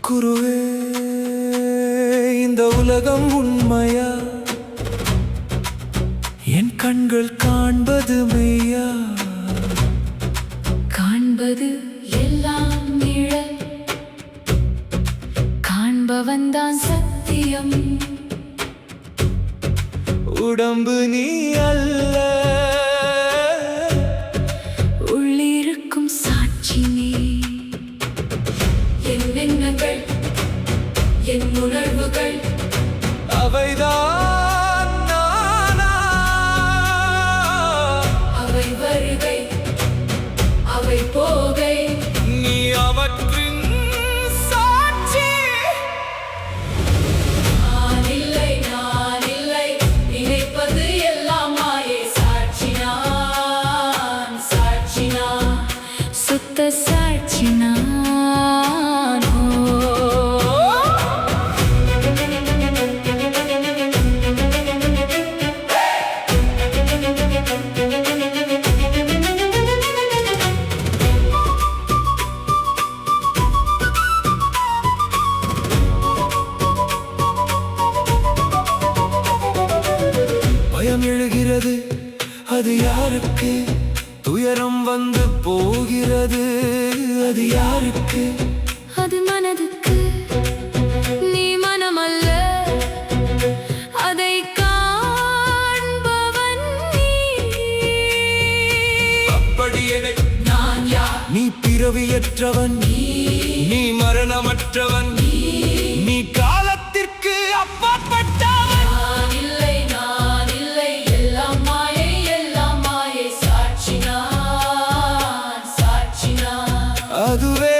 குருவே, இந்த உலகம் உண்மையா? என் கண்கள் காண்பது மெய்யா? காண்பது எல்லாம் நிழல், காண்பவன்தான் சத்தியம். உடம்பு நீ அல்ல, உள்ளிருக்கும் சாட்சி நீ. என் எண்ணங்கள், என் உணர்வுகள், அவைதான் நானா? அவை வருகை, அவை போகை, நீ அவற்றின் சாட்சி. நான் இல்லை, நான் இல்லை, நினைப்பது எல்லாம் மாயை. சாட்சி நான், சாட்சி நான், சுத்த சாட்சி நான். பயம் எழுகிறது, அது யாருக்கு? துயரம் வந்து போகிறது, அது யாருக்கு? அது மனதுக்கு. நீ மனமல்ல, அதை காண்பவன் நீ. அப்படியே நான் யார்? நீ பிறவியற்றவன், நீ மரணமற்றவன், நீ காலத்திற்கு அப்பாற்பட்டவன். நான் இல்லை, நான் இல்லை, எல்லாம் மாயை, எல்லாம் மாயை. சாட்சி நான், சாட்சி நான். அதுவே